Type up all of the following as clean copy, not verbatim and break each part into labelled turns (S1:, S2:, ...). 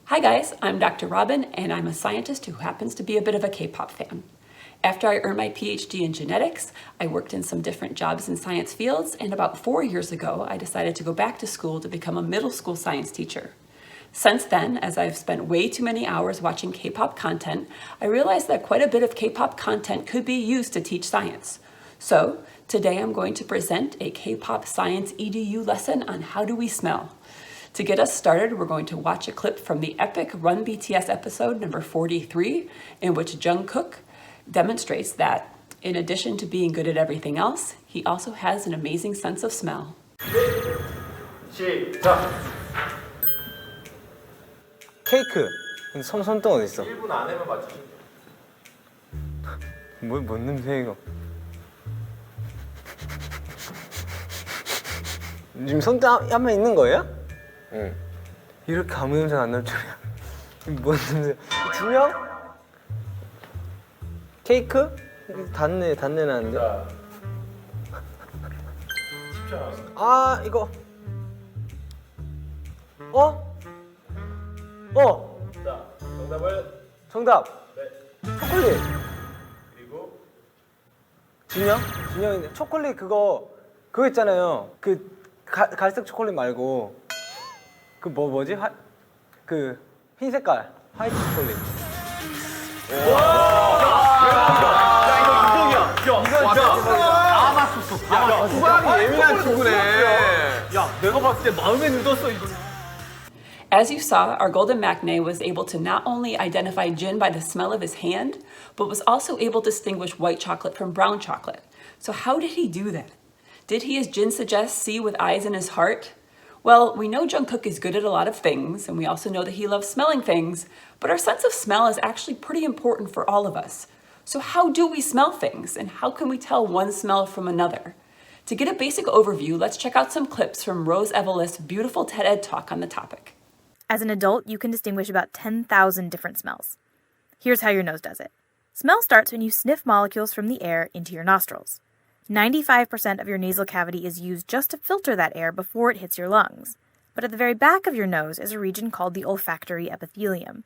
S1: Hi guys, I'm Dr. Robin, and I'm a scientist who happens to be a bit of a K-pop fan. After I earned my PhD in genetics, I worked in some different jobs in science fields, and about 4 years ago, I decided to go back to school to become a middle school science teacher. Since then, as I've spent way too many hours watching K-pop content, I realized that quite a bit of K-pop content could be used to teach science. So, today I'm going to present a K-pop science EDU lesson on how do we smell. To get us started, we're going to watch a clip from the epic Run BTS episode number 43, in which Jungkook demonstrates that, in addition to being good at everything else, he also has an amazing sense of smell.
S2: 시작!
S3: 케이크. 근데 손등 어디 있어?
S2: 1분 안에만 맞추시면 돼요.
S3: 뭔 냄새 이거? 지금 손등 한번 있는 거예요? 응. 이렇게 아무 냄새가 안 날 줄이야. 뭔 냄새? 진영? 케이크? 단내 나는데?
S2: 자, 10초 남았습니다.
S3: 아 이거.
S2: 자, 정답은
S3: 정답.
S2: 네.
S3: 초콜릿.
S2: 그리고
S3: 진영인데 초콜릿 그거 있잖아요. 그 갈색 초콜릿 말고 그 뭐지? 그 흰 색깔 화이트 초콜릿.
S2: 후각이 예민한 친구네. 야, 내가 봤을 때 마음에 묻었어 이거.
S1: As you saw, our golden maknae was able to not only identify Jin by the smell of his hand, but was also able to distinguish white chocolate from brown chocolate. So how did he do that? Did he, as Jin suggests, see with eyes in his heart? Well, we know Jungkook is good at a lot of things, and we also know that he loves smelling things, but our sense of smell is actually pretty important for all of us. So how do we smell things, and how can we tell one smell from another? To get a basic overview, let's check out some clips from Rose Eveleth's beautiful TED talk on the topic.
S4: As an adult, you can distinguish about 10,000 different smells. Here's how your nose does it. Smell starts when you sniff molecules from the air into your nostrils. 95% of your nasal cavity is used just to filter that air before it hits your lungs. But at the very back of your nose is a region called the olfactory epithelium,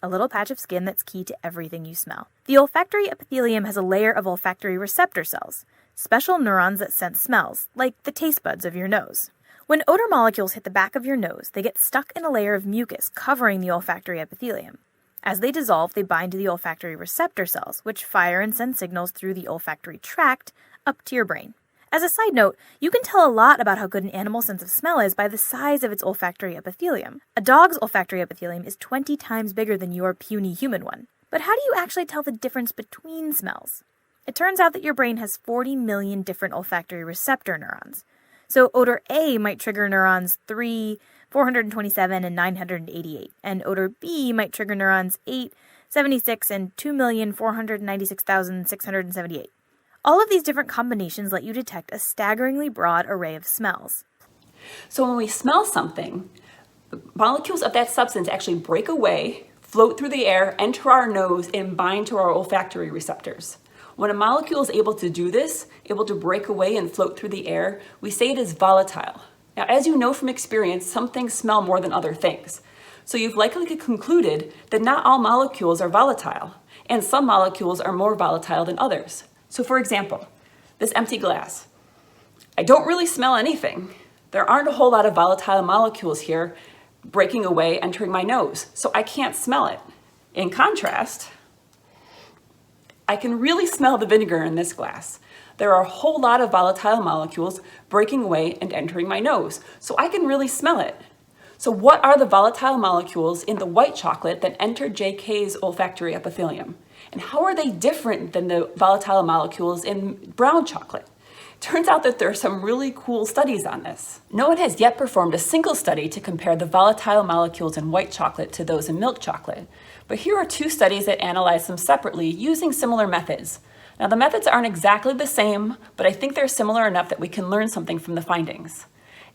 S4: a little patch of skin that's key to everything you smell. The olfactory epithelium has a layer of olfactory receptor cells, special neurons that sense smells, like the taste buds of your nose. When odor molecules hit the back of your nose, they get stuck in a layer of mucus covering the olfactory epithelium. As they dissolve, they bind to the olfactory receptor cells, which fire and send signals through the olfactory tract up to your brain. As a side note, you can tell a lot about how good an animal's sense of smell is by the size of its olfactory epithelium. A dog's olfactory epithelium is 20 times bigger than your puny human one. But how do you actually tell the difference between smells? It turns out that your brain has 40 million different olfactory receptor neurons. So odor A might trigger neurons 3, 427, and 988, and odor B might trigger neurons 8, 76, and 2,496,678. All of these different combinations let you detect a staggeringly broad array of smells.
S1: So when we smell something, molecules of that substance actually break away, float through the air, enter our nose, and bind to our olfactory receptors. When a molecule is able to do this, able to break away and float through the air, we say it is volatile. Now, as you know from experience, some things smell more than other things. So you've likely concluded that not all molecules are volatile, and some molecules are more volatile than others. So for example, this empty glass. I don't really smell anything. There aren't a whole lot of volatile molecules here breaking away, entering my nose, so I can't smell it. In contrast, I can really smell the vinegar in this glass. There are a whole lot of volatile molecules breaking away and entering my nose, so I can really smell it. So what are the volatile molecules in the white chocolate that entered JK's olfactory epithelium? And how are they different than the volatile molecules in brown chocolate? Turns out that there are some really cool studies on this. No one has yet performed a single study to compare the volatile molecules in white chocolate to those in milk chocolate. But here are two studies that analyze them separately using similar methods. Now the methods aren't exactly the same, but I think they're similar enough that we can learn something from the findings.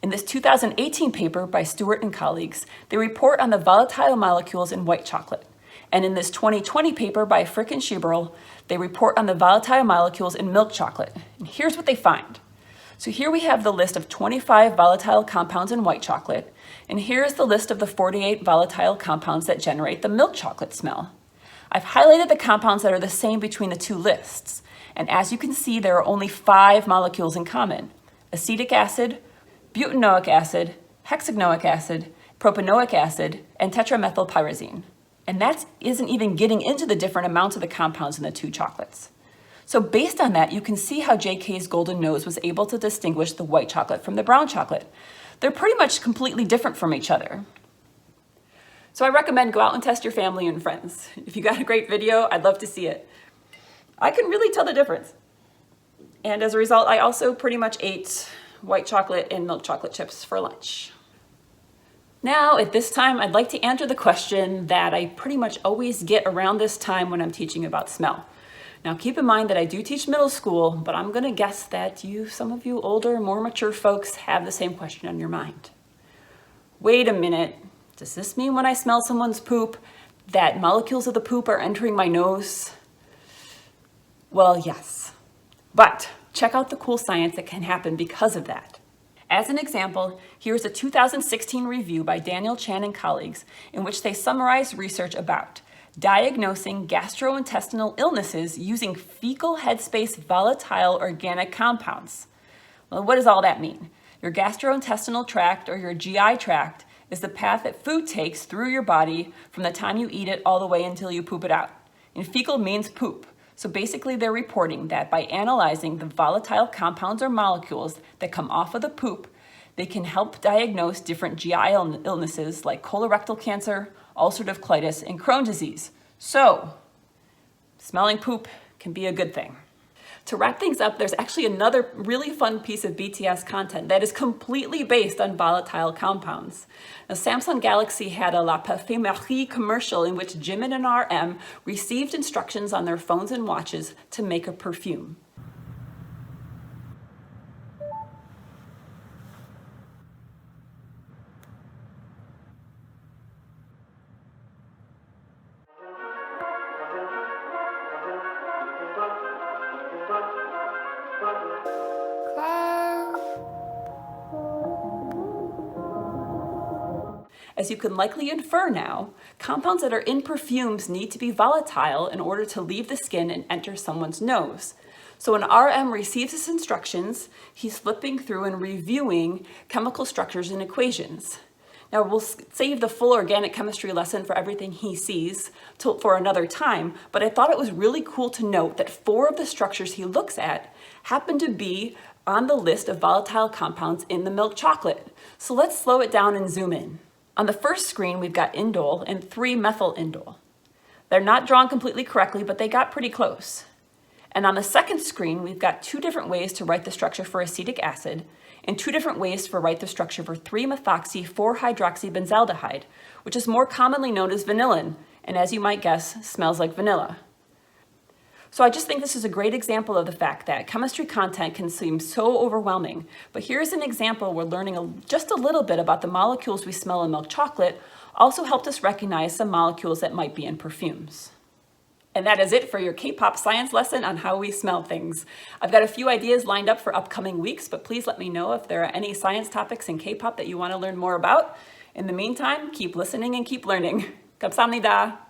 S1: In this 2018 paper by Stewart and colleagues, they report on the volatile molecules in white chocolate. And in this 2020 paper by Frick and Schieberl, they report on the volatile molecules in milk chocolate. And here's what they find. So here we have the list of 25 volatile compounds in white chocolate, and here is the list of the 48 volatile compounds that generate the milk chocolate smell. I've highlighted the compounds that are the same between the two lists, and as you can see, there are only 5 molecules in common: acetic acid, butanoic acid, hexanoic acid, propanoic acid, and tetramethylpyrazine. And that isn't even getting into the different amounts of the compounds in the two chocolates. So based on that, you can see how JK's Golden Nose was able to distinguish the white chocolate from the brown chocolate. They're pretty much completely different from each other. So I recommend go out and test your family and friends. If you got a great video, I'd love to see it. I can really tell the difference. And as a result, I also pretty much ate white chocolate and milk chocolate chips for lunch. Now, at this time, I'd like to answer the question that I pretty much always get around this time when I'm teaching about smell. Now, keep in mind that I do teach middle school, but I'm gonna guess that some of you older, more mature folks have the same question on your mind. Wait a minute, does this mean when I smell someone's poop that molecules of the poop are entering my nose? Well, yes, but check out the cool science that can happen because of that. As an example, here's a 2016 review by Daniel Chan and colleagues in which they summarize research about diagnosing gastrointestinal illnesses using fecal headspace volatile organic compounds. Well, what does all that mean? Your gastrointestinal tract, or your GI tract, is the path that food takes through your body from the time you eat it all the way until you poop it out. And fecal means poop. So basically they're reporting that by analyzing the volatile compounds or molecules that come off of the poop, they can help diagnose different GI illnesses like colorectal cancer, ulcerative colitis, and Crohn's disease. So, smelling poop can be a good thing. To wrap things up, there's actually another really fun piece of BTS content that is completely based on volatile compounds. Now, Samsung Galaxy had a La Parfumerie commercial in which Jimin and RM received instructions on their phones and watches to make a perfume. As you can likely infer now, compounds that are in perfumes need to be volatile in order to leave the skin and enter someone's nose. So when RM receives his instructions, he's flipping through and reviewing chemical structures and equations. Now we'll save the full organic chemistry lesson for everything he sees for another time, but I thought it was really cool to note that 4 of the structures he looks at happen to be on the list of volatile compounds in the milk chocolate. So let's slow it down and zoom in. On the first screen, we've got indole and 3-methyl-indole. They're not drawn completely correctly, but they got pretty close. And on the second screen, we've got 2 different ways to write the structure for acetic acid and 2 different ways to write the structure for 3-methoxy-4-hydroxybenzaldehyde, which is more commonly known as vanillin, and as you might guess, smells like vanilla. So I just think this is a great example of the fact that chemistry content can seem so overwhelming, but here's an example where learning just a little bit about the molecules we smell in milk chocolate also helped us recognize some molecules that might be in perfumes. And that is it for your K-pop science lesson on how we smell things. I've got a few ideas lined up for upcoming weeks, but please let me know if there are any science topics in K-pop that you want to learn more about. In the meantime, keep listening and keep learning. 감사합니다.